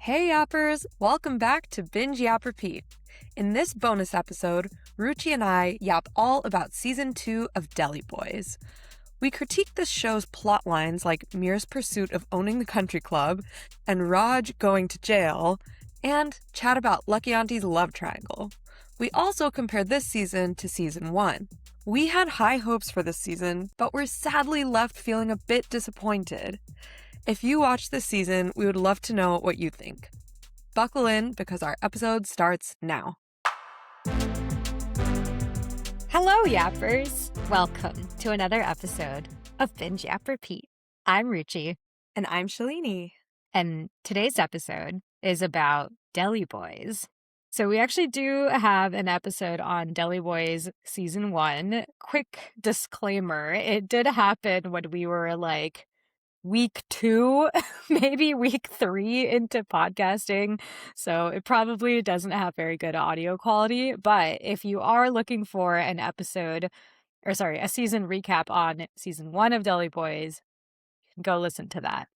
Hey Yappers! Welcome back to Binge Yap Repeat. In this bonus episode, Ruchi and I yap all about Season 2 of Deli Boys. We critique this show's plot lines like Mir's pursuit of owning the country club and Raj going to jail, and chat about Lucky Auntie's love triangle. We also compare this season to Season 1. We had high hopes for this season, but we're sadly left feeling a bit disappointed. If you watch this season, we would love to know what you think. Buckle in because our episode starts now. Hello, Yappers! Welcome to another episode of Binge Yap Repeat. I'm Ruchi. And I'm Shalini. And today's episode is about Deli Boys. So we actually do have an episode on Deli Boys Season 1. Quick disclaimer, it did happen when we were like week 2, maybe week 3 into podcasting. So it probably doesn't have very good audio quality. But if you are looking for a season recap on Season 1 of Deli Boys, go listen to that.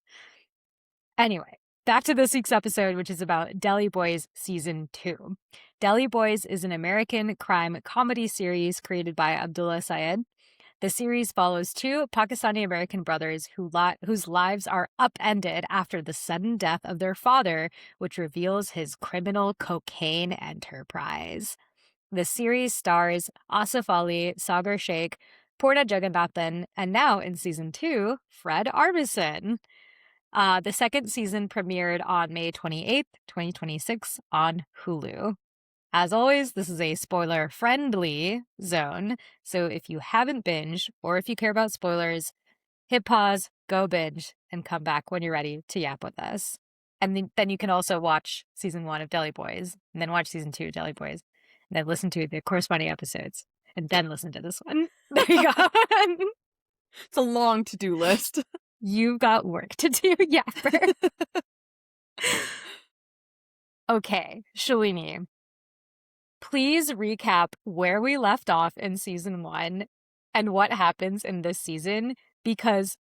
Anyway, back to this week's episode, which is about Deli Boys Season 2. Deli Boys is an American crime comedy series created by Abdullah Syed. The series follows two Pakistani-American brothers whose lives are upended after the sudden death of their father, which reveals his criminal cocaine enterprise. The series stars Asif Ali, Sagar Sheikh, Purna Jagannathan, and now in Season 2, Fred Armisen. The second season premiered on May 28th, 2026 on Hulu. As always, this is a spoiler-friendly zone, so if you haven't binged, or if you care about spoilers, hit pause, go binge, and come back when you're ready to yap with us. And then you can also watch Season 1 of Deli Boys, and then watch Season 2 of Deli Boys, and then listen to the corresponding episodes, and then listen to this one. There you go. It's a long to-do list. You've got work to do, yapper. Okay, Shalini. Please recap where we left off in Season 1 and what happens in this season, because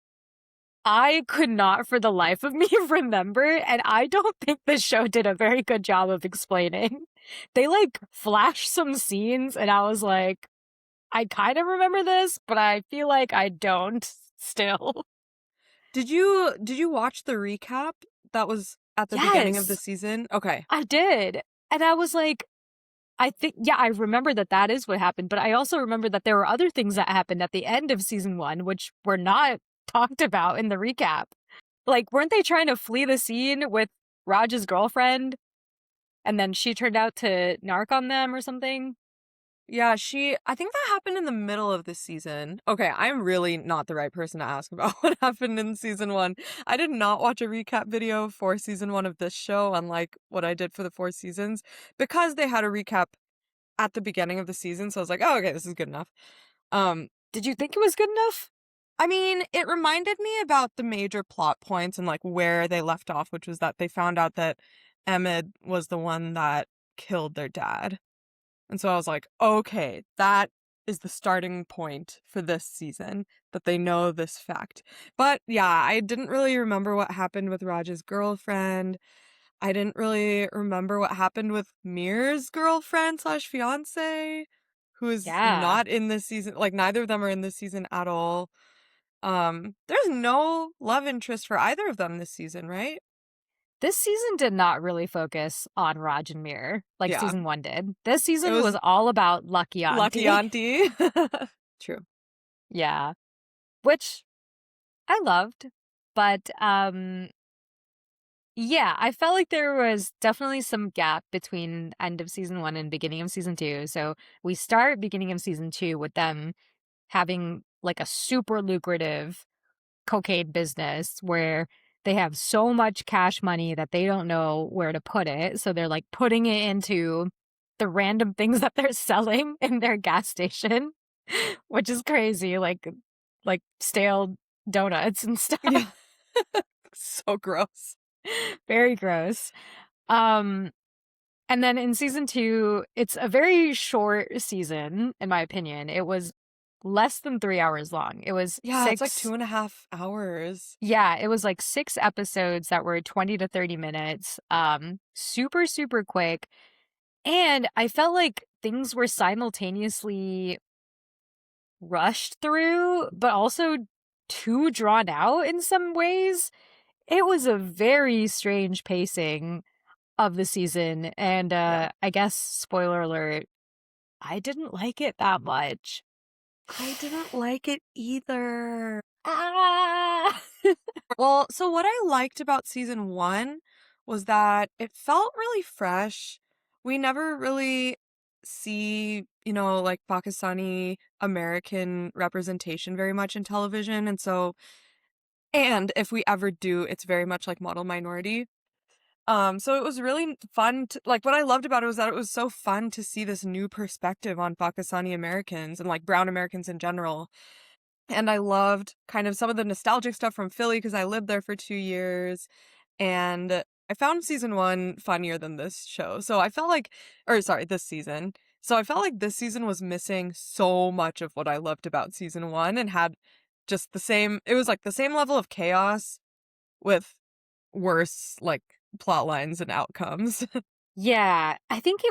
I could not for the life of me remember, and I don't think the show did a very good job of explaining. They flashed some scenes and I was like, I kind of remember this, but I feel like I don't still. Did you watch the recap that was at the beginning of the season? Okay. I did. And I was like, I remember that is what happened, but I also remember that there were other things that happened at the end of Season 1, which were not talked about in the recap. Weren't they trying to flee the scene with Raj's girlfriend? And then she turned out to narc on them or something? Yeah, I think that happened in the middle of the season. Okay, I'm really not the right person to ask about what happened in Season 1. I did not watch a recap video for Season 1 of this show, unlike what I did for the 4 seasons, because they had a recap at the beginning of the season, so I was like, oh, okay, this is good enough. Did you think it was good enough? I mean, it reminded me about the major plot points and where they left off, which was that they found out that Ahmed was the one that killed their dad. And so I was like, okay, that is the starting point for this season, that they know this fact. But yeah, I didn't really remember what happened with Raj's girlfriend. I didn't really remember what happened with Mir's girlfriend / fiance, who is not in this season. Neither of them are in this season at all. There's no love interest for either of them this season, right? This season did not really focus on Raj and Mir like Season 1 did. This season was all about Lucky Auntie. Lucky Auntie. True. Yeah. Which I loved. But, yeah, I felt like there was definitely some gap between end of Season 1 and beginning of Season 2. So we start beginning of Season 2 with them having a super lucrative cocaine business where they have so much cash money that they don't know where to put it. So they're putting it into the random things that they're selling in their gas station, which is crazy. Like stale donuts and stuff. Yeah. So gross. Very gross. And then in Season 2, it's a very short season, in my opinion. It was less than 3 hours long. It was Yeah, it's like 6 2.5 hours. Yeah, it was like 6 episodes that were 20 to 30 minutes. Super, super quick. And I felt like things were simultaneously rushed through, but also too drawn out in some ways. It was a very strange pacing of the season. And Yeah. I guess, spoiler alert, I didn't like it that much. I didn't like it either. Ah! Well, so what I liked about season one was that it felt really fresh. We never really see, like Pakistani American representation very much in television. And if we ever do, it's very much like model minority. So it was really fun to, like, what I loved about it was that it was so fun to see this new perspective on Pakistani Americans and like brown Americans in general. And I loved kind of some of the nostalgic stuff from Philly because I lived there for 2 years, and I found season 1 funnier than this show. So I felt like or sorry, this season. So I felt like this season was missing so much of what I loved about season 1 and had just it was like the same level of chaos with worse, like, plot lines and outcomes. Yeah, I think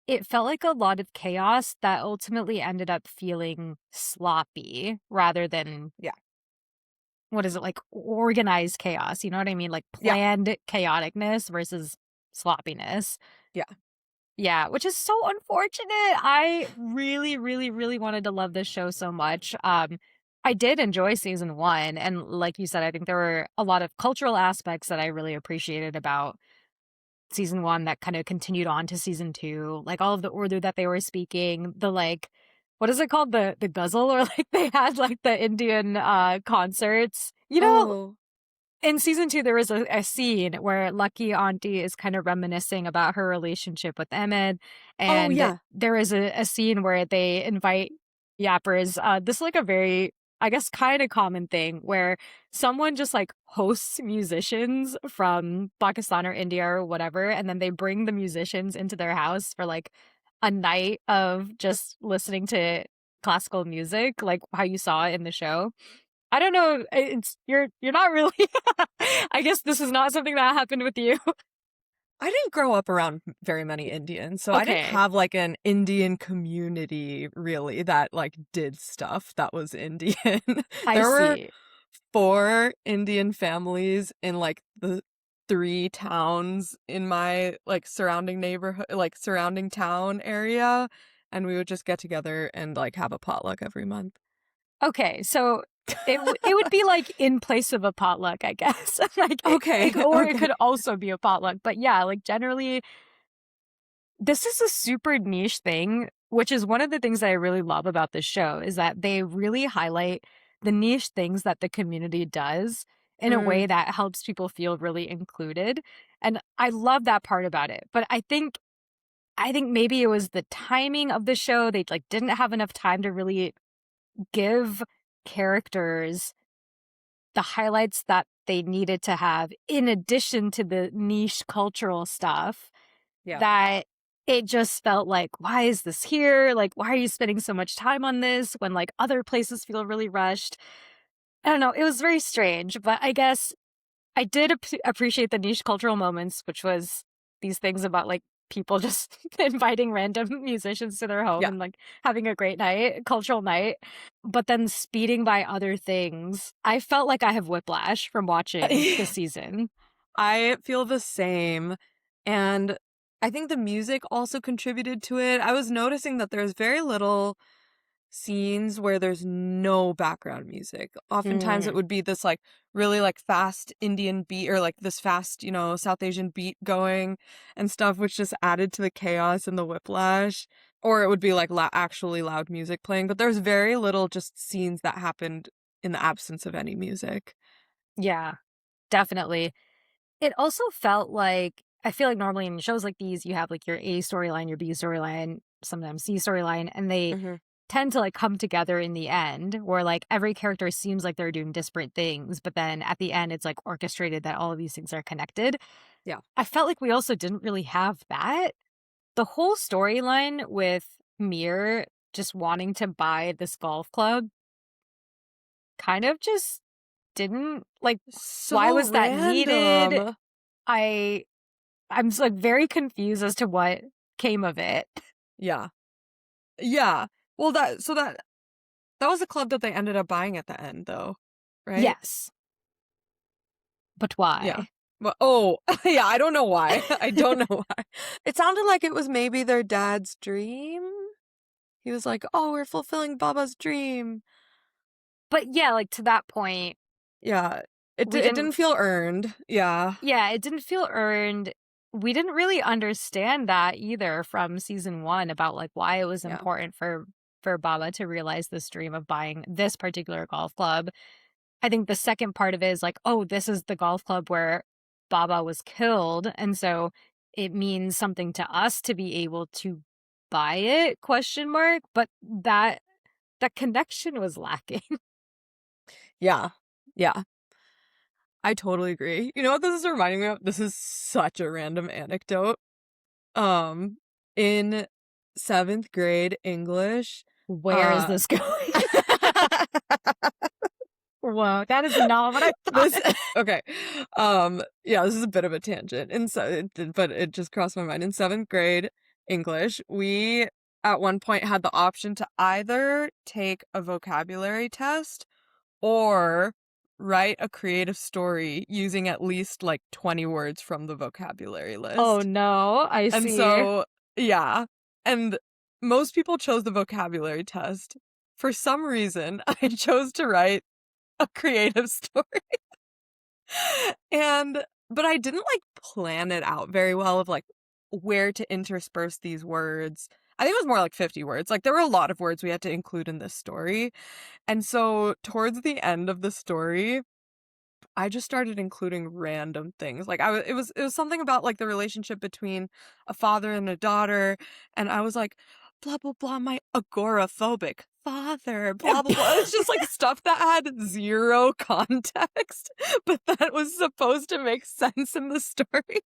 it felt like a lot of chaos that ultimately ended up feeling sloppy rather than, Yeah. what is it, like organized chaos, you know what I mean? Like Yeah. planned chaoticness versus sloppiness. Yeah. Yeah, which is so unfortunate. I really, really, really wanted to love this show so much. I did enjoy season one, and like you said, I think there were a lot of cultural aspects that I really appreciated about season one that kind of continued on to season two, like all of the Urdu that they were speaking, the like, what is it called? The guzzle, or like they had like the Indian concerts. You know, Oh. in season two, there was a scene where Lucky Auntie is kind of reminiscing about her relationship with Emmett, Oh, and yeah. there is a scene where they invite yappers. This is like a very, I guess, kind of common thing where someone just like hosts musicians from Pakistan or India or whatever, and then they bring the musicians into their house for like a night of just listening to classical music, like how you saw in the show. I don't know. It's you're not really. I guess this is not something that happened with you. I didn't grow up around very many Indians, so I didn't Okay, have like an Indian community really that like did stuff that was Indian. I There were see. 4 Indian families in like the 3 towns in my like surrounding neighborhood, like surrounding town area, and we would just get together and like have a potluck every month. Okay, so it would be like in place of a potluck, I guess. Like Okay, or it okay. could also be a potluck. But yeah, like generally this is a super niche thing, which is one of the things that I really love about this show is that they really highlight the niche things that the community does in a way Mm, that helps people feel really included. And I love that part about it. But I think maybe it was the timing of the show. They like didn't have enough time to really give characters the highlights that they needed to have in addition to the niche cultural stuff yeah. that it just felt like, why is this here? Like, why are you spending so much time on this when like other places feel really rushed? I don't know. It was very strange, but I guess I did appreciate the niche cultural moments, which was these things about like people just inviting random musicians to their home Yeah. and like having a great night, cultural night, but then speeding by other things. I felt like I have whiplash from watching this season. I feel the same. And I think the music also contributed to it. I was noticing that there's very little scenes where there's no background music. Oftentimes it Mm, would be this like really like fast Indian beat or like this fast, South Asian beat going and stuff, which just added to the chaos and the whiplash. Or it would be like actually loud music playing. But there's very little just scenes that happened in the absence of any music. yeah, definitely. It also felt like I feel like normally in shows like these, you have like your A storyline, your B storyline, sometimes C storyline, and they Hmm. tend to like come together in the end where like every character seems like they're doing disparate things, but then at the end it's like orchestrated that all of these things are connected. Yeah. I felt like we also didn't really have that. The whole storyline with Mir just wanting to buy this golf club kind of just didn't, like, So why was that needed? random. I'm just, like, very confused as to what came of it. Yeah. Yeah. Well, that was a club that they ended up buying at the end, though, right? Yes. But Yeah. why? Well, yeah, I don't know why. I don't know why. It sounded like it was maybe their dad's dream. He was like, "Oh, we're fulfilling Baba's dream." But yeah, like, to that point, Yeah. It we it didn't didn't feel earned. Yeah. yeah, it didn't feel earned. We didn't really understand that either from season 1 about, like, why it was Yeah. important for Baba to realize this dream of buying this particular golf club. I think the second part of it is like, oh, this is the golf club where Baba was killed, and so it means something to us to be able to buy it, question mark, but that connection was lacking. Yeah. Yeah. I totally agree. You know what this is reminding me of? This is such a random anecdote. In 7th grade English, Where is uh this going? Whoa, that is not what I this thought. okay. Yeah, this is a bit of a tangent. But it just crossed my mind. In 7th grade English, we at one point had the option to either take a vocabulary test or write a creative story using at least like 20 words from the vocabulary Oh list. no, I And see. so, yeah. And most people chose the vocabulary test. For some reason, I chose to write a creative story. But I didn't like plan it out very well of like where to intersperse these words. I think it was more like 50 words. Like there were a lot of words we had to include in this story. And so towards the end of the story, I just started including random things. Like it was something about like the relationship between a father and a daughter, and I was like, blah blah blah, my agoraphobic father, blah blah blah. It's just like stuff that had zero context, but that was supposed to make sense in the story.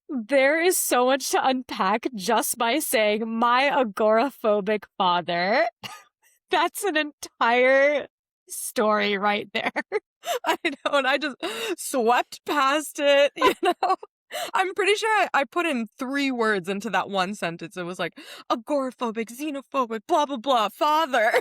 There is so much to unpack just by saying my agoraphobic father. That's an entire story right there. I know, and I just swept past it, you know? I'm pretty sure I put in 3 words into that one sentence. It was like, agoraphobic, xenophobic, blah, blah, blah, father.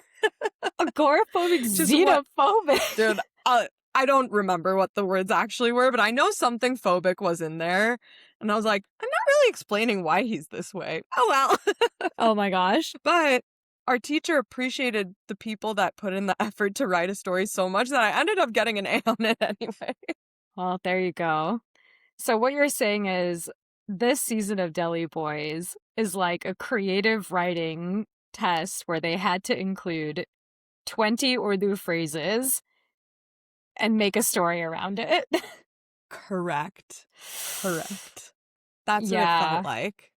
Agoraphobic, Just what? xenophobic. Dude, I don't remember what the words actually were, but I know something phobic was in there. And I was like, I'm not really explaining why he's this way. Oh, well. Oh my gosh. But our teacher appreciated the people that put in the effort to write a story so much that I ended up getting an A on it anyway. Well, there you go. So what you're saying is this season of Deli Boys is like a creative writing test where they had to include 20 Urdu phrases and make a story around it. Correct. That's what it Yeah. felt like.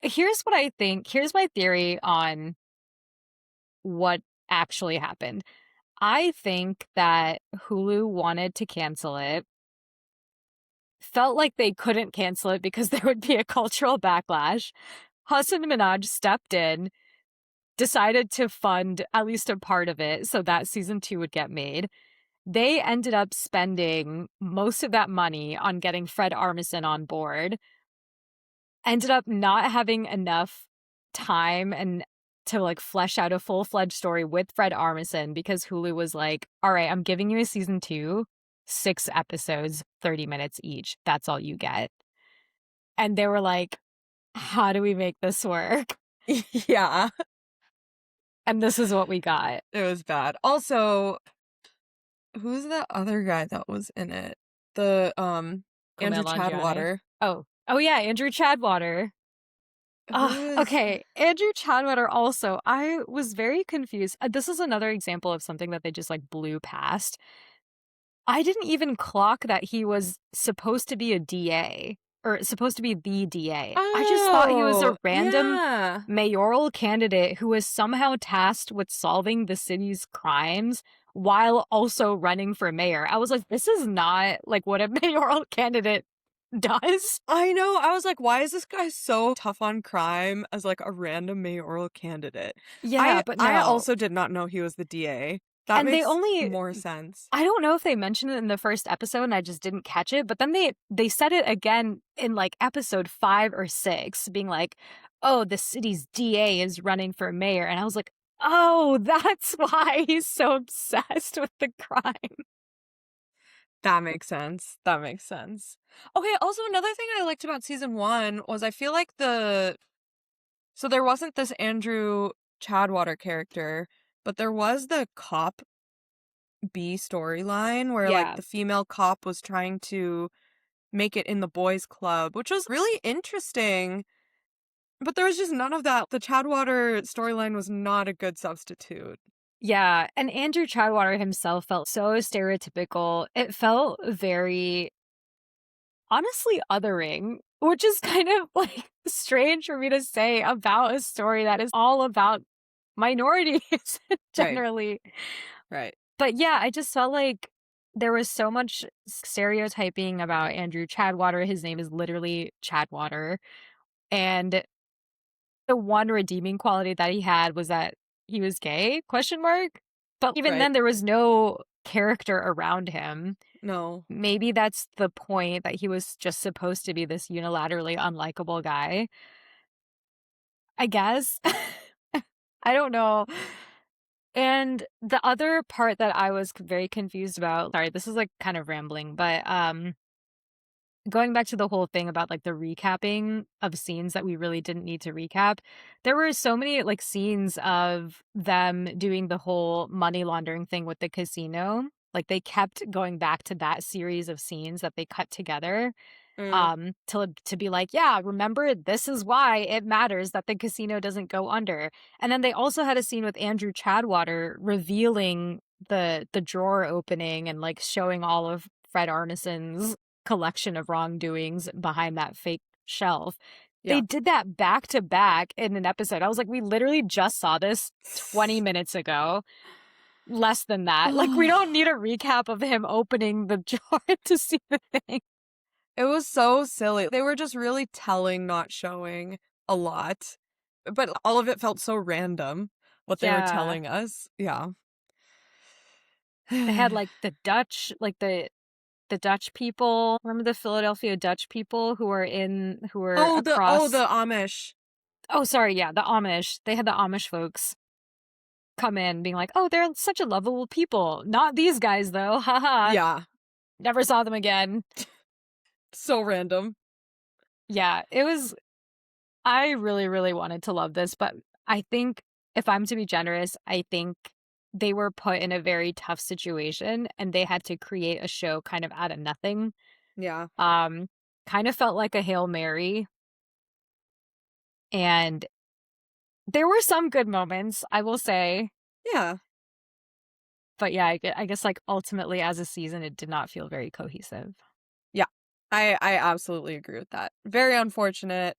Here's what I think. Here's my theory on what actually happened. I think that Hulu wanted to cancel it, felt like they couldn't cancel it because there would be a cultural backlash. Hassan Minaj stepped in, decided to fund at least a part of it so that season 2 would get made. They ended up spending most of that money on getting Fred Armisen on board, ended up not having enough time and to like flesh out a full-fledged story with Fred Armisen because Hulu was like, all right, I'm giving you a season 2, 6 episodes, 30 minutes each. That's all you get. And they were like, how do we make this work? Yeah, And this is what we got. it was bad. Also, who's the other guy that was in it? The Andrew Kumail Nanjiani. Chadwater. Oh yeah, Andrew Chadwater. Who is Okay, Andrew Chadwater also. I was very confused. This is another example of something that they just like blew past. I didn't even clock that he was supposed to be a DA or supposed to be the DA. I just thought he was a random yeah. mayoral candidate who was somehow tasked with solving the city's crimes while also running for mayor. I was like, this is not like what a mayoral candidate does. I know. I was like, why is this guy so tough on crime as like a random mayoral candidate? Yeah, I but I no. also did not know he was the DA. That And they makes only more sense. I don't know if they mentioned it in the first episode and I just didn't catch it, but then they said it again in like episode 5 or 6, being like, "Oh, the city's DA is running for mayor." And I was like, "Oh, that's why he's so obsessed with the crime." That makes sense. That makes sense. Okay, also another thing I liked about season 1 was I feel like so there wasn't this Andrew Chadwater character, but there was the cop B storyline where like Yeah. the female cop was trying to make it in the boys club, which was really interesting. But there was just none of that. The Chadwater storyline was not a good substitute. Yeah, and Andrew Chadwater himself felt so stereotypical. It felt very honestly othering, which is kind of like strange for me to say about a story that is all about minorities Right. generally. Right. But yeah, I just felt like there was so much stereotyping about Andrew Chadwater. His name is literally Chadwater. And the one redeeming quality that he had was that he was gay, question mark. But even Right. then there was no character around him. No. Maybe that's the point, that he was just supposed to be this unilaterally unlikable guy. I guess. I don't know. And the other part that I was very confused about, sorry, this is like kind of rambling, but going back to the whole thing about like the recapping of scenes that we really didn't need to recap, there were so many like scenes of them doing the whole money laundering thing with the casino. Like they kept going back to that series of scenes that they cut together Mm, to be like, yeah, remember, this is why it matters that the casino doesn't go under. And then they also had a scene with Andrew Chadwater revealing the drawer opening and like showing all of Fred Armisen's collection of wrongdoings behind that fake shelf. They yeah. did that back to back in an episode. I was like, we literally just saw this 20 minutes ago. Less than that. Like, we don't need a recap of him opening the jar to see the thing. It was so silly. They were just really telling, not showing a lot. But all of it felt so random, what they were Yeah. telling us. Yeah. They had like the Dutch, like the Dutch people. Remember the Philadelphia Dutch people who were The across. Amish. Oh, sorry, yeah, the Amish. They had the Amish folks come in being like, "Oh, they're such a lovable people." Not these guys though. Haha. Yeah. Never saw them again. So random. Yeah, it was I really really wanted to love this, but I think if I'm to be generous, I think they were put in a very tough situation and they had to create a show kind of out of nothing. Yeah. Um, kind of felt like a Hail Mary. And there were some good moments, I will say. Yeah. But yeah, I guess like ultimately as a season, it did not feel very cohesive. Yeah. I absolutely agree with that. Very unfortunate.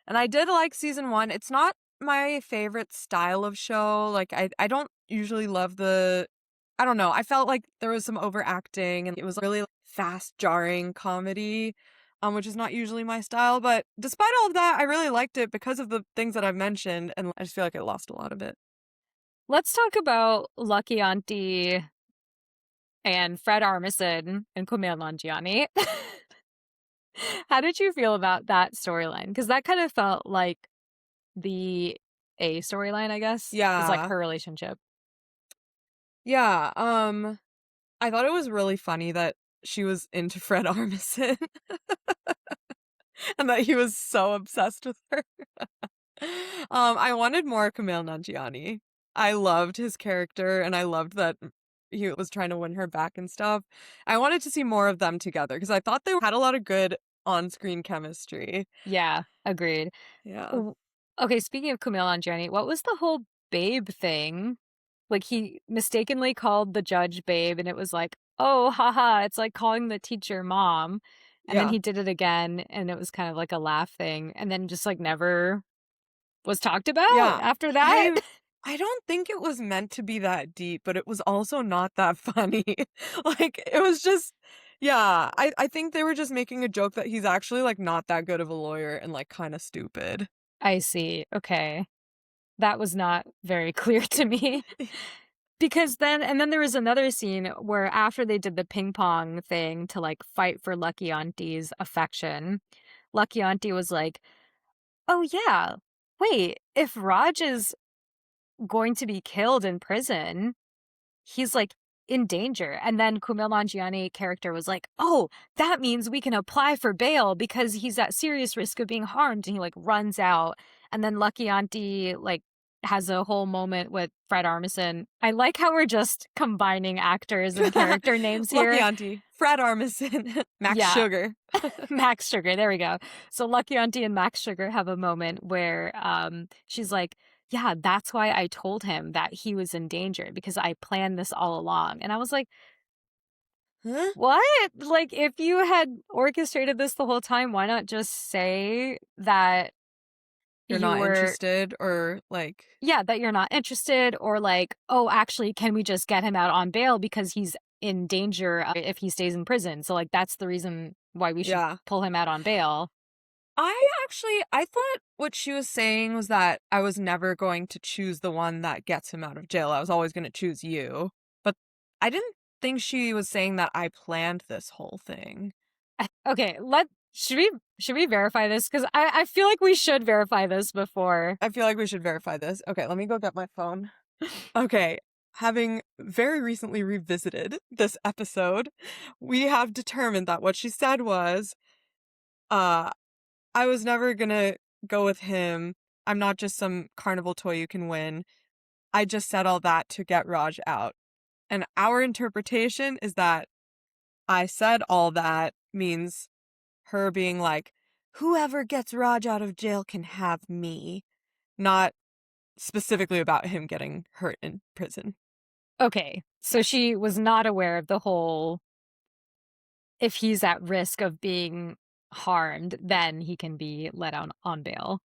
And I did like season 1. It's not my favorite style of show. Like I don't usually love I don't know. I felt like there was some overacting and it was really fast jarring comedy, which is not usually my style, but despite all of that, I really liked it because of the things that I've mentioned and I just feel like it lost a lot of it. Let's talk about Lucky Auntie and Fred Armisen and Kumail Nanjiani. How did you feel about that storyline? Because that kind of felt like the A storyline, I guess, is like Yeah. her relationship. Yeah. I thought it was really funny that she was into Fred Armisen and that he was so obsessed with her. I wanted more Kumail Nanjiani. I loved his character and I loved that he was trying to win her back and stuff. I wanted to see more of them together because I thought they had a lot of good on-screen chemistry. Yeah, agreed. Yeah. W- Okay, speaking of Kumail Nanjiani, what was the whole babe thing? Like he mistakenly called the judge babe and it was like, "Oh, haha, it's like calling the teacher mom." And then Yeah. he did it again and it was kind of like a laugh thing and then just like never was talked about Yeah. after that. I don't think it was meant to be that deep, but it was also not that funny. Like it was just Yeah, I think they were just making a joke that he's actually, like, not that good of a lawyer and, like, kinda stupid. I see. Okay. That was not very clear to me. Because then there was another scene where after they did the ping pong thing to, like, fight for Lucky Auntie's affection, Lucky Auntie was like, "Oh, yeah. Wait, if Raj is going to be killed in prison, he's, like, in danger." And then Kumail Nanjiani character was like, "Oh, that means we can apply for bail because he's at serious risk of being harmed." And he, like, runs out. And then Lucky Auntie, like, has a whole moment with Fred Armisen. I like how we're just combining actors and character names Lucky here. Auntie, Fred Armisen, Max Yeah. Sugar. Max Sugar, there we go. So Lucky Auntie and Max Sugar have a moment where she's like, "Yeah, that's why I told him that he was in danger because I planned this all along." And I was like, Huh? "What? Like, if you had orchestrated this the whole time, why not just say that You're you not were, interested or, like yeah, that you're not interested, or like, oh, actually, can we just get him out on bail because he's in danger if he stays in prison? So, like, that's the reason why we should Yeah. pull him out on bail." I thought what she was saying was that I was never going to choose the one that gets him out of jail. I was always gonna choose you. But I didn't think she was saying that I planned this whole thing. Okay, should we verify this? Because I feel like we should verify this before. I feel like we should verify this. Okay, let me go get my phone. Okay, having very recently revisited this episode, we have determined that what she said was, uh, I was never gonna go with him. I'm not just some carnival toy you can win. I just said all that to get Raj out. And our interpretation is that I said all that means her being like, whoever gets Raj out of jail can have me, not specifically about him getting hurt in prison. Okay, so she was not aware of the whole, if he's at risk of being harmed, then he can be let out on bail.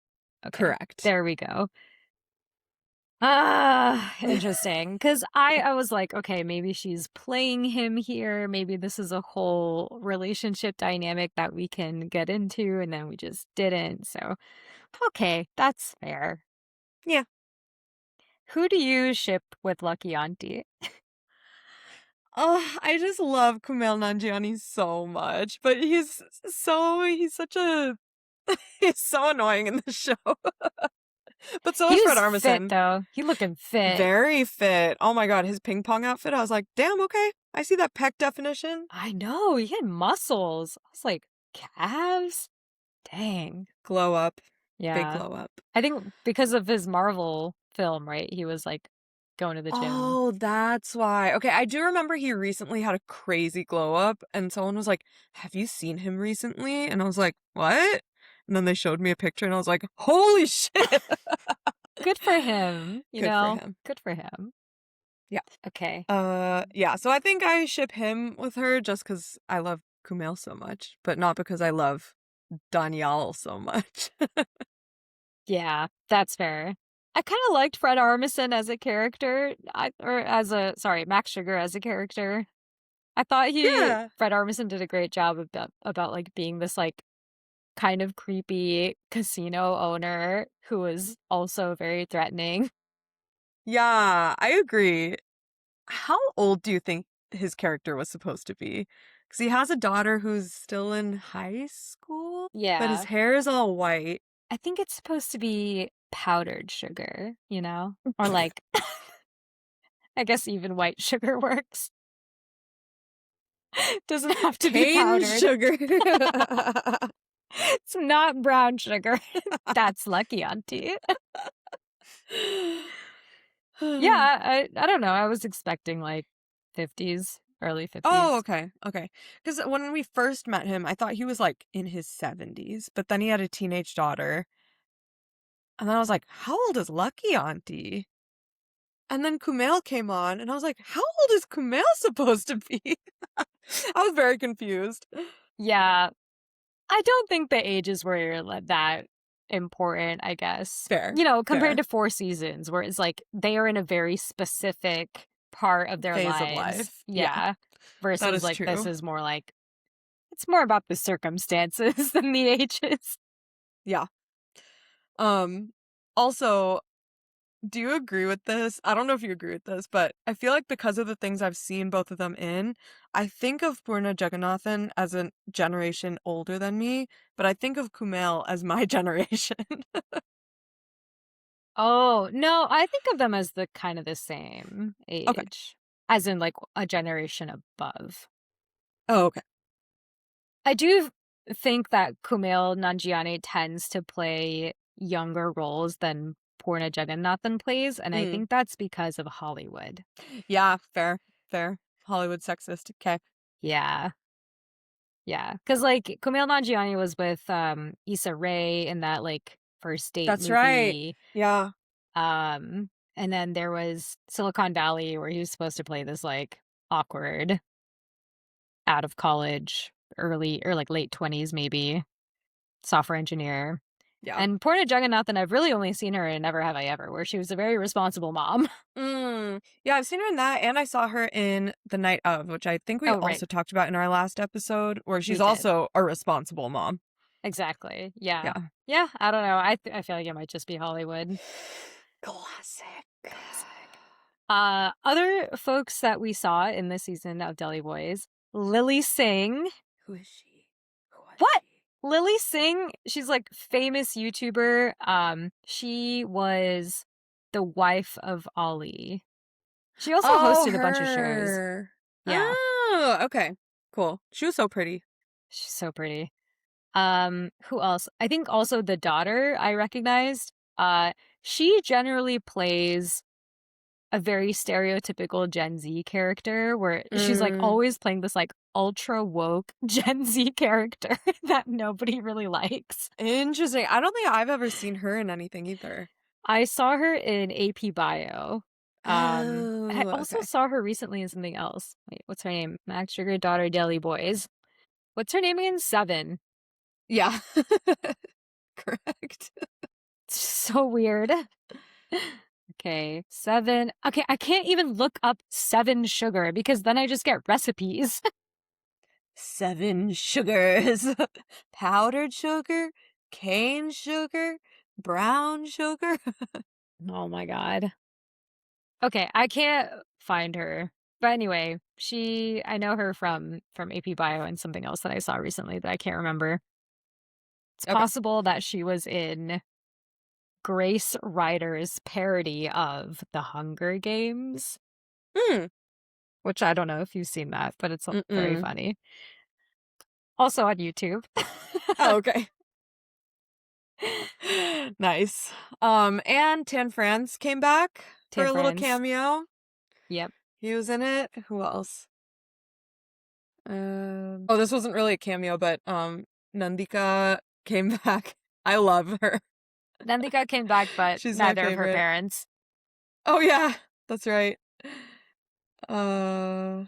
Okay, Correct. there we go. Ah, interesting. Because I was like, okay, maybe she's playing him here. Maybe this is a whole relationship dynamic that we can get into, and then we just didn't. So, okay, that's fair. Yeah. Who do you ship with Lucky Auntie? Oh, I just love Kumail Nanjiani so much, but he's such a he's so annoying in the show. But so He is Fred was fit, Armisen. though. He looking fit. Very fit. Oh my god, his ping pong outfit. I was like, damn, okay. I see that pec definition. I know, he had muscles. I was like, calves? Dang. Glow up. Big Yeah. glow up. I think because of his Marvel film, right? He was like going to the gym. Oh, that's why. Okay, I do remember he recently had a crazy glow up, and someone was like, have you seen him recently? And I was like, what? And then they showed me a picture, and I was like, holy shit. Good for him, you Good for know? him. Good for him. Yeah. Okay. Yeah, so I think I ship him with her just because I love Kumail so much, but not because I love Danielle so much. Yeah, that's fair. I kind of liked Fred Armisen as a character, Max Sugar as a character. I thought Yeah. Fred Armisen did a great job about like being this like kind of creepy casino owner who was also very threatening. Yeah, I agree. How old do you think his character was supposed to be? Because he has a daughter who's still in high school, but his Yeah. hair is all white. I think it's supposed to be powdered sugar, you know? Or like, I guess even white sugar works. Doesn't have to be Cane powdered. sugar. It's not brown sugar. That's Lucky Auntie. Yeah, I don't know. I was expecting like 50s, early 50s. Oh, okay. Okay. Because when we first met him, I thought he was like in his 70s, but then he had a teenage daughter. And then I was like, how old is Lucky Auntie? And then Kumail came on, and I was like, how old is Kumail supposed to be? I was very confused. Yeah, I don't think the ages were that important, I guess. Fair. You know, compared Fair. to Four Seasons, where it's like they are in a very specific part of their Phase lives. of life. Yeah. That Versus is like this true. is more like It's more about the circumstances than the ages. Yeah. Also, do you agree with this? I don't know if you agree with this, but I feel like because of the things I've seen both of them in, I think of Purna Jagannathan as a generation older than me, but I think of Kumail as my generation. Oh, no, I think of them as the kind of the same Okay. age, as in like a generation above. Oh, okay. I do think that Kumail Nanjiani tends to play younger roles than Purna Jagannathan plays, and I Mm. think that's because of Hollywood. Yeah, fair. Fair. Hollywood sexist. Okay. Yeah. Yeah. Because, like, Kumail Nanjiani was with Issa Rae in that, like, first date That's right. movie. Yeah. And then there was Silicon Valley, where he was supposed to play this, like, awkward, out of college, early or like late 20s, maybe, software engineer. Yeah. And Purna Jagannathan, I've really only seen her in Never Have I Ever, where she was a very responsible mom. Yeah, I've seen her in that, and I saw her in The Night of, which I think we Oh, right. also talked about in our last episode, where We she's did. also a responsible mom. Exactly. Yeah. Yeah. Yeah, I don't know. I feel like it might just be Hollywood. Classic. Other folks that we saw in this season of Deli Boys, Lily Singh. Who is she? Who was What? she? Lily Singh, she's like famous YouTuber. She was the wife of Ali. She also Oh, hosted a bunch of shows. her. Yeah, Oh, okay. Cool. She was so pretty. she's so pretty. Who else? I think also the daughter I recognized. She generally plays a very stereotypical Gen Z character where she's like Mm, always playing this like ultra woke Gen Z character that nobody really likes. interesting. I don't think I've ever seen her in anything either. I saw her in AP Bio. I Oh, also okay. saw her recently in something else. Wait, what's her name? Max Sugar Daughter Deli Boys. What's her name again? Seven. Yeah. Correct. It's so weird. Okay, Seven. Okay, I can't even look up Seven Sugar because then I just get recipes. 7 sugars. Powdered sugar, cane sugar, brown sugar. Oh my god. Okay, I can't find her. But anyway, I know her from AP Bio and something else that I saw recently that I can't remember. It's Okay. possible that she was in Grace Ryder's parody of The Hunger Games, Mm. which I don't know if you've seen that, but it's very Mm-mm. funny. Also on YouTube. Oh, okay. Nice. And Tan France came back for Tan a little Friends. cameo. Yep. He was in it. Who else? Oh, this wasn't really a cameo, but Nandika came back. I love her. Nandika came back, but She's my neither of her favorite. parents. Oh yeah, that's right. Uh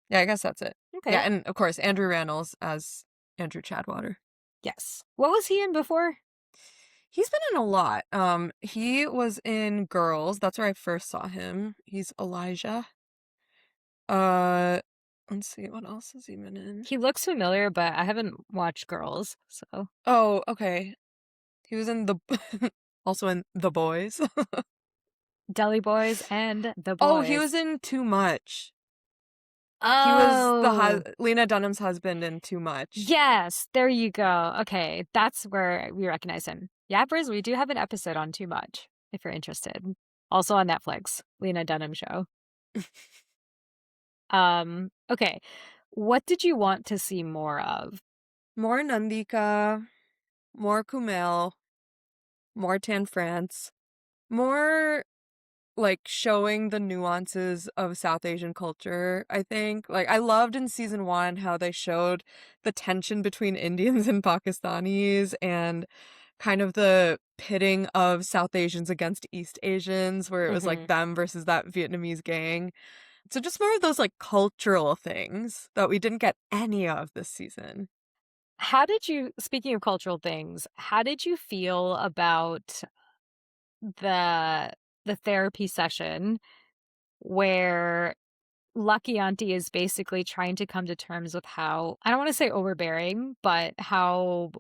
yeah, I guess that's it. Yeah, Okay. and of course Andrew Rannells as Andrew Chadwater. Yes. What was he in before? He's been in a lot. He was in Girls. That's where I first saw him. He's Elijah. Uh, let's see, what else has he been in? He looks familiar, but I haven't watched Girls, so. Oh, okay. He was in the also in The Boys. Deli Boys and The Oh, he Boys. was in Too Much. He was Oh, Lena Dunham's husband in Too Much. yes, there you go. Okay, that's where we recognize him. Yappers, we do have an episode on Too Much, if you're interested. Also on Netflix, Lena Dunham show. Okay. What did you want to see more of? More Nandika, more Kumail, more Tan France, more like showing the nuances of South Asian culture, I think. Like I loved in season 1 how they showed the tension between Indians and Pakistanis and kind of the pitting of South Asians against East Asians where it was like Hmm. them versus that Vietnamese gang. So just more of those like cultural things that we didn't get any of this season. Speaking of cultural things, how did you feel about the the therapy session where Lucky Auntie is basically trying to come to terms with how, I don't want to say overbearing, but how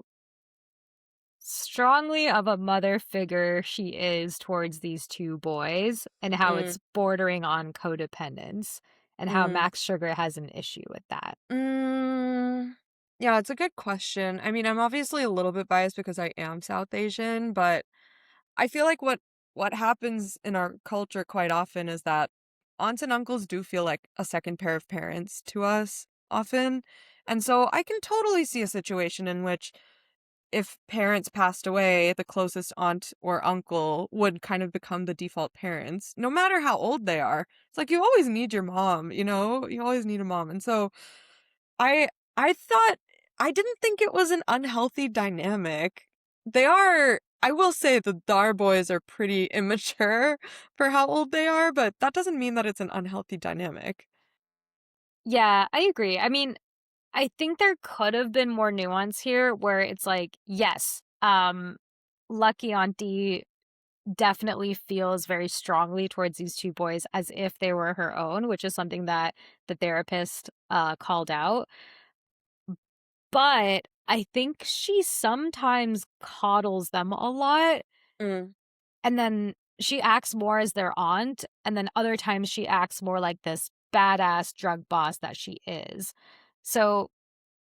strongly of a mother figure she is towards these two boys and how Mm, it's bordering on codependence and how mm, Max Sugar has an issue with that. mm. Yeah, it's a good question. I mean, I'm obviously a little bit biased because I am South Asian, but I feel like what happens in our culture quite often is that aunts and uncles do feel like a second pair of parents to us often. And so I can totally see a situation in which if parents passed away, the closest aunt or uncle would kind of become the default parents, no matter how old they are. It's like you always need your mom, you know? You always need a mom. And so I I thought I didn't think it was an unhealthy dynamic. I will say the Dar boys are pretty immature for how old they are, but that doesn't mean that it's an unhealthy dynamic. Yeah, I agree. I mean, I think there could have been more nuance here where it's like, yes, Lucky Auntie definitely feels very strongly towards these two boys as if they were her own, which is something that the therapist called out. But I think she sometimes coddles them a lot, Mm, and then she acts more as their aunt, and then other times she acts more like this badass drug boss that she is. So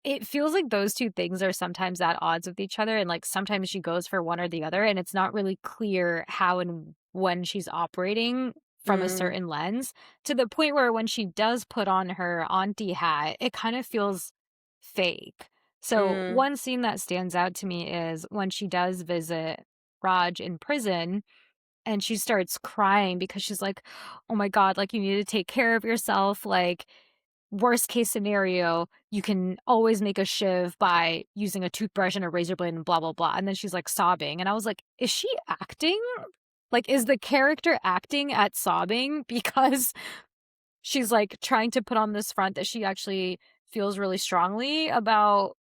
it feels like those two things are sometimes at odds with each other, and, like, sometimes she goes for one or the other, and it's not really clear how and when she's operating from a mm, certain lens, to the point where when she does put on her auntie hat, it kind of feels fake. So, mm, one scene that stands out to me is when she does visit Raj in prison, and she starts crying because she's like, "Oh my god, like, you need to take care of yourself, like, worst case scenario, you can always make a shiv by using a toothbrush and a razor blade and blah, blah, blah." And then she's like sobbing. And I was like, is she acting? Like, is the character acting at sobbing because she's like trying to put on this front that she actually feels really strongly about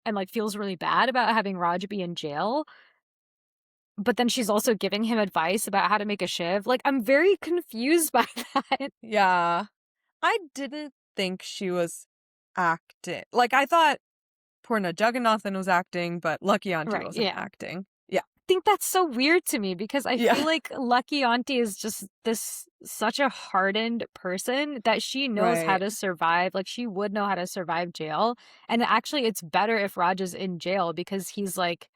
and like feels really bad about having Raj be in jail? But then she's also giving him advice about how to make a shiv. Like, I'm very confused by that. yeah. I didn't think she was acting. Like, I thought Purna Jagannathan was acting, but Lucky Auntie Right. wasn't Yeah. acting. Yeah. Think that's so weird to me because I feel Yeah. like Lucky Auntie is just this such a hardened person that she knows how Right. to survive. Like, she would know how to survive jail. And actually, it's better if Raj is in jail because he's like,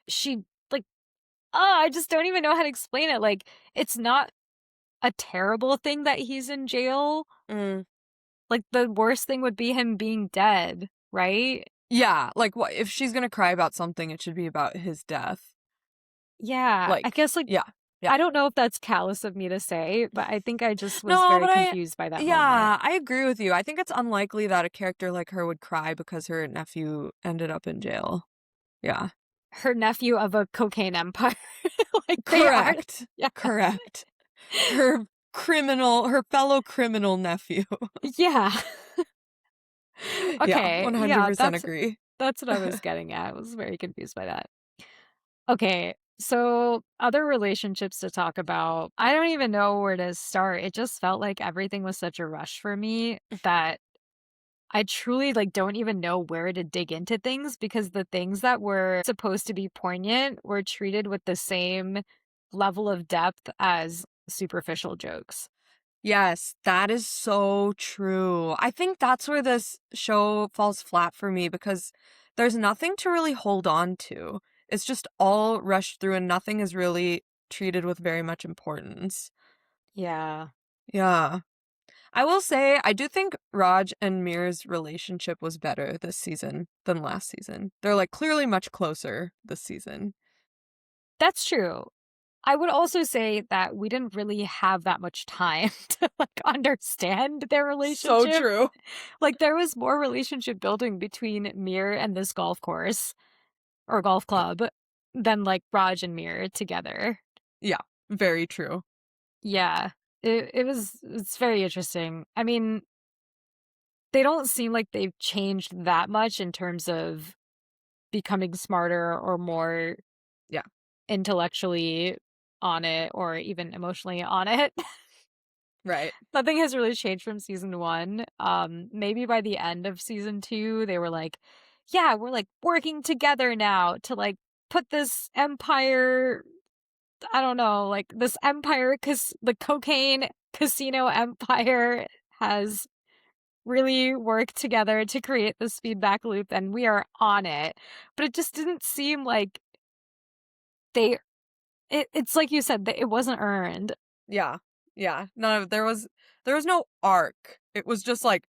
like, I just don't even know how to explain it. Like, it's not a terrible thing that he's in jail. Mm. Like, the worst thing would be him being dead, right? Yeah, like, what if she's gonna cry about something, it should be about his death. Yeah. I Like, guess, like, yeah, yeah. I don't know if that's callous of me to say, but I think I just was No, very but confused by that moment. yeah, I agree with you. I think it's unlikely that a character like her would cry because her nephew ended up in jail. Yeah. Her nephew of a cocaine empire. Like, they are. Correct. Yeah. Correct. Her fellow criminal nephew. Yeah. Yeah, Okay. Yeah, 100% agree. that's what I was getting at. I was very confused by that. Okay. So, other relationships to talk about. I don't even know where to start. It just felt like everything was such a rush for me that I truly, like, don't even know where to dig into things because the things that were supposed to be poignant were treated with the same level of depth as superficial jokes. Yes, that is so true. I think that's where this show falls flat for me because there's nothing to really hold on to. It's just all rushed through and nothing is really treated with very much importance. Yeah. Yeah. I will say, I do think Raj and Mir's relationship was better this season than last season. They're like clearly much closer this season. That's true. I would also say that we didn't really have that much time to, like, understand their So relationship. true. Like, there was more relationship building between Mir and this golf course or golf club than, like, Raj and Mir together. Yeah, very true. Yeah. It's very interesting. I mean, they don't seem like they've changed that much in terms of becoming smarter or more Yeah. intellectually on it or even emotionally on it. Right. Nothing has really changed from season 1. Maybe by the end of season 2, they were like, "Yeah, we're, like, working together now to, like, put this empire." I don't know, like, this empire, 'cause the cocaine casino empire has really worked together to create this feedback loop, and we are on it. But it just didn't seem like they it's like you said, that it wasn't earned. Yeah. Yeah. No, there was no arc. It was just like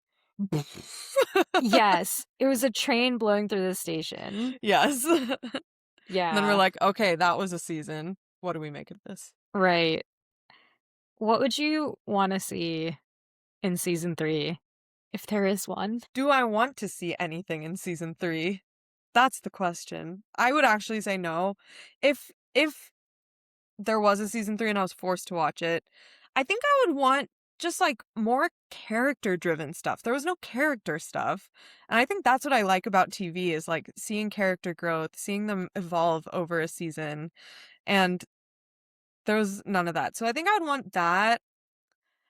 Yes, it was a train blowing through the station. Yes. And then we're Yeah, like, "Okay, that was a season. What do we make of this?" right. What would you wanna see in season 3, if there is one? Do I want to see anything in season 3? That's the question. I would actually say no. If there was a season 3 and I was forced to watch it, I think I would want just, like, more character-driven stuff. There was no character stuff, and I think that's what I like about TV is, like, seeing character growth, seeing them evolve over a season, and there was none of that. So I think I would want that.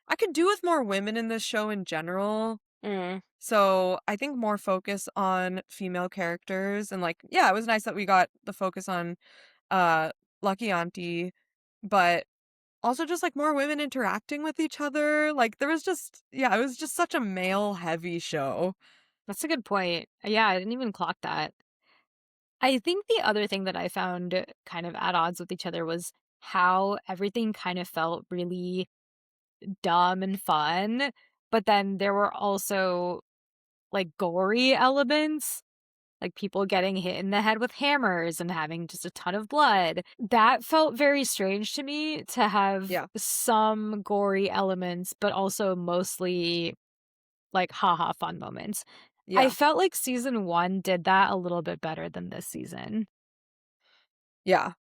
I could do with more women in this show in general. Mm. So I think more focus on female characters and, like, yeah, it was nice that we got the focus on uh Lucky Auntie, but also just like more women interacting with each other. Like there was just yeah, it was just such a male heavy show. That's a good point. Yeah, I didn't even clock that. I think the other thing that I found kind of at odds with each other was how everything kind of felt really dumb and fun, but then there were also, like, gory elements, like people getting hit in the head with hammers and having just a ton of blood. That felt very strange to me to have Yeah. some gory elements, but also mostly, like, haha fun moments. I Yeah. felt like season 1 did that a little bit better than this season. Yeah.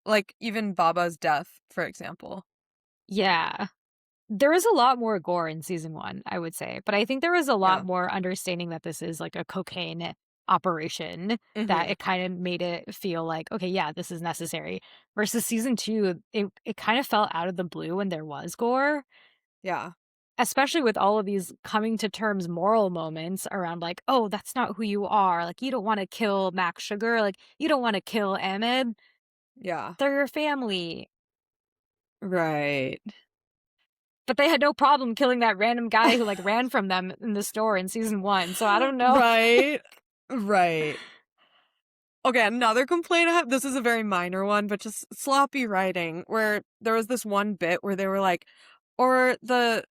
Like even Baba's death, for example. Yeah. There was a lot more gore in season 1, I would say, but I think there was a lot Yeah. more understanding that this is, like, a cocaine operation, that Mhm. it kind of made it feel like, "Okay, yeah, this is necessary." Versus season 2, it kind of felt out of the blue when there was gore, Yeah. especially with all of these coming to terms moral moments around, like, "Oh, that's not who you are." Like, "You don't wanna kill Max Sugar." Like, "You don't wanna kill Ahmed. Yeah. They're your family." Right. But they had no problem killing that random guy who, like, ran from them in the store in season 1, so I don't know. Right. Right. Okay, another complaint I have, this is a very minor one, but just sloppy writing, where there was this one bit where they were like, or the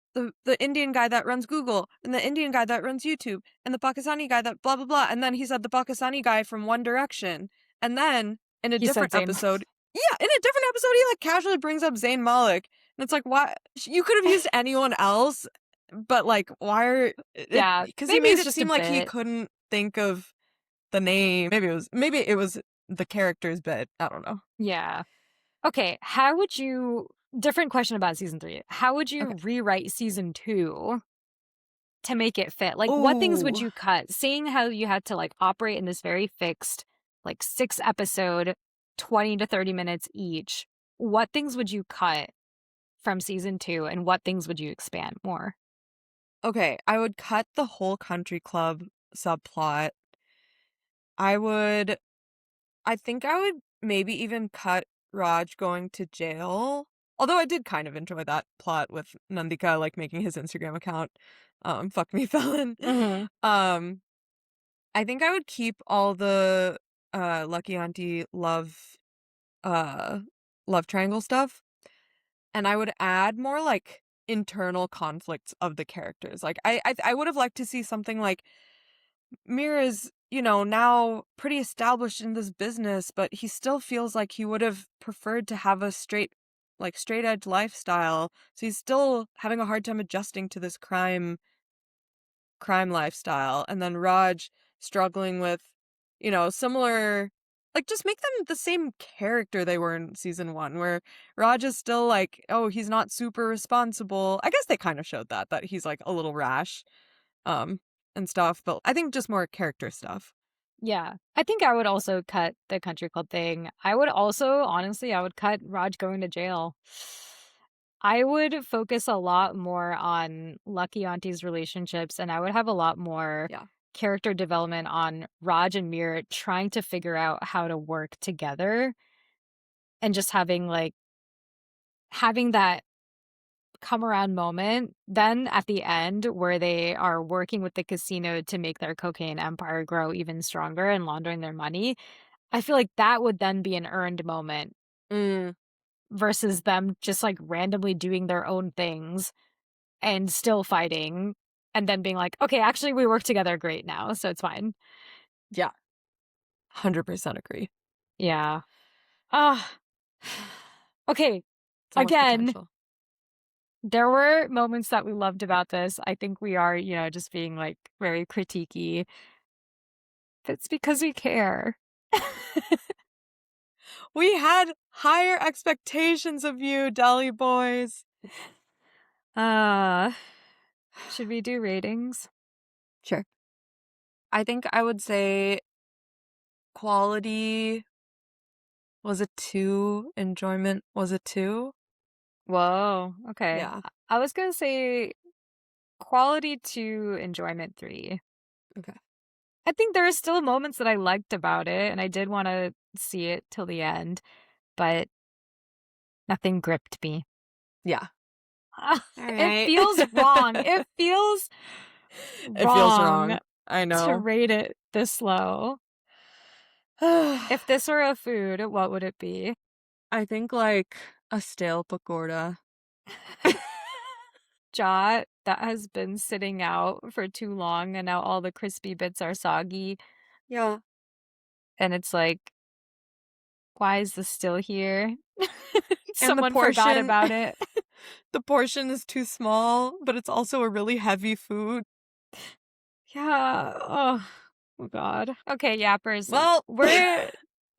Indian guy that runs Google, and the Indian guy that runs YouTube, and the Pakistani guy that blah blah blah, and then he said the Pakistani guy from One Direction, and then in a He said different Zayn. episode, yeah, in a different episode, he like casually brings up Zayn Malik, and it's like, why you could have used anyone else, but like, why are it? Yeah, Because he maybe made it's it just a seem like he bit. couldn't think of the name. Maybe it was the character's bit. I don't know. Yeah. Okay, how would you different question about season 3. How would you Okay. rewrite season 2 to make it fit? Like, what things would Ooh. you cut? Seeing how you had to, like, operate in this very fixed, like, 6 episode, 20 to 30 minutes each, what things would you cut from season 2, and what things would you expand more? Okay, I would cut the whole country club subplot. I would I think I would maybe even cut Raj going to jail. Although I did kind of enjoy that plot with Nandika like making his Instagram account fuck me felon. Mhm. Um I think I would keep all the Lucky Auntie uh love triangle stuff. And I would add more, like, internal conflicts of the characters, like, I would have liked to see something like Mira's, now pretty established in this business, but he still feels like he would have preferred to have a straight edge lifestyle, so he's still having a hard time adjusting to this crime lifestyle, and then Raj struggling with, similar like, just make them the same character they were in season 1, where Raj is still like, "Oh, he's not super responsible." I guess they kind of showed that he's, like, a little rash, um, and stuff, but I think just more character stuff. Yeah. I think I would also cut the country club thing. I would also honestly, I would cut Raj going to jail. I would focus a lot more on Lucky Auntie's relationships, and I would have a lot more Yeah. character development on Raj and Mir trying to figure out how to work together and just having that come around moment then at the end where they are working with the casino to make their cocaine empire grow even stronger and laundering their money. I feel like that would then be an earned moment Mm, versus them just like randomly doing their own things and still fighting and then being like, okay, actually we work together great now, so it's fine. yeah. 100% agree. Yeah. Ah. Okay. So much Again, potential. there were moments that we loved about this. I think we are, just being like very critiquey. It's because we care. We had higher expectations of you, Deli Boys. Uh, should we do ratings? Sure. I think I would say quality was a 2, enjoyment was a 2. Whoa. Okay. Yeah. I was gonna say quality 2, enjoyment 3. Okay. I think there are still moments that I liked about it, and I did want to see it till the end, but nothing gripped me. Yeah. All It right. feels wrong. It feels It feels wrong wrong. I to know. rate it this low. If this were a food, what would it be? I think like a stale pakora. Jot that has been sitting out for too long and now all the crispy bits are soggy. Yeah. And it's like, why is this still here? And the Someone forgot portion about it. the portion is too small, but it's also a really heavy food. Yeah. Oh God. Okay, yappers. Well,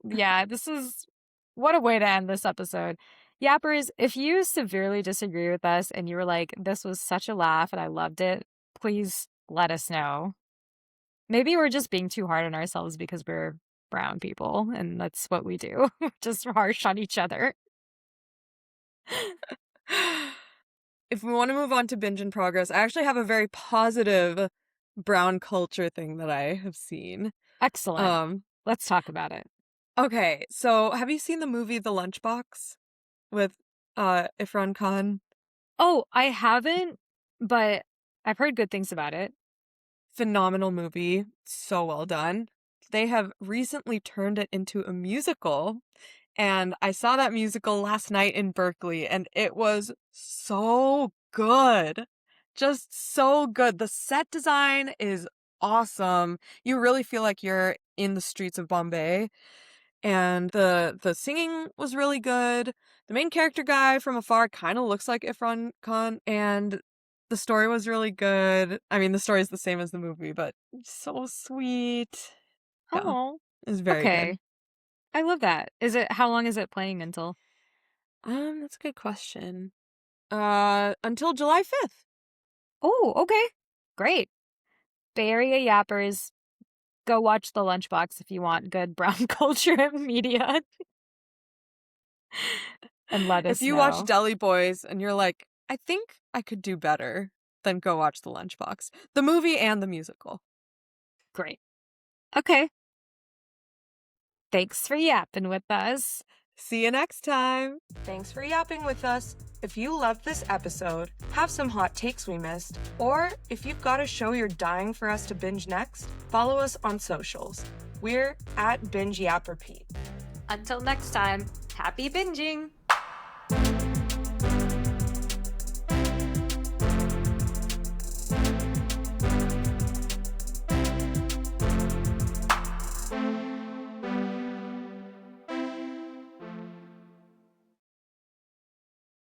Yeah, this is what a way to end this episode. Yappers, if you severely disagree with us and you were like, this was such a laugh and I loved it, please let us know. Maybe we're just being too hard on ourselves because we're brown people and that's what we do. We're just harsh on each other. if we want to move on to binge in progress, I actually have a very positive brown culture thing that I have seen. Excellent. Let's talk about it. Okay, so have you seen the movie The Lunchbox with Ifran Khan? Oh, I haven't, but I've heard good things about it. Phenomenal movie, so well done. They have recently turned it into a musical, and I saw that musical last night in Berkeley, and it was so good. Just so good. The set design is awesome. You really feel like you're in the streets of Bombay. And the singing was really good. The main character guy from afar kind of looks like Ifran Khan, and the story was really good. I mean, the story is the same as the movie, but so sweet. Yeah, Oh, it was very good. okay. I love that. How long is it playing until? That's a good question. Until July 5th. Oh, okay. Great. Bay Area yappers, go watch The Lunchbox if you want good brown culture and media. And let us If you know. watch Deli Boys and you're like, I think I could do better, then go watch The Lunchbox. The movie and the musical. Great. Okay. Thanks for yapping with us. See you next time. Thanks for yapping with us. If you loved this episode, have some hot takes we missed, or if you've got a show you're dying for us to binge next, follow us on socials. We're at Binge Yap Repeat. Until next time, happy binging!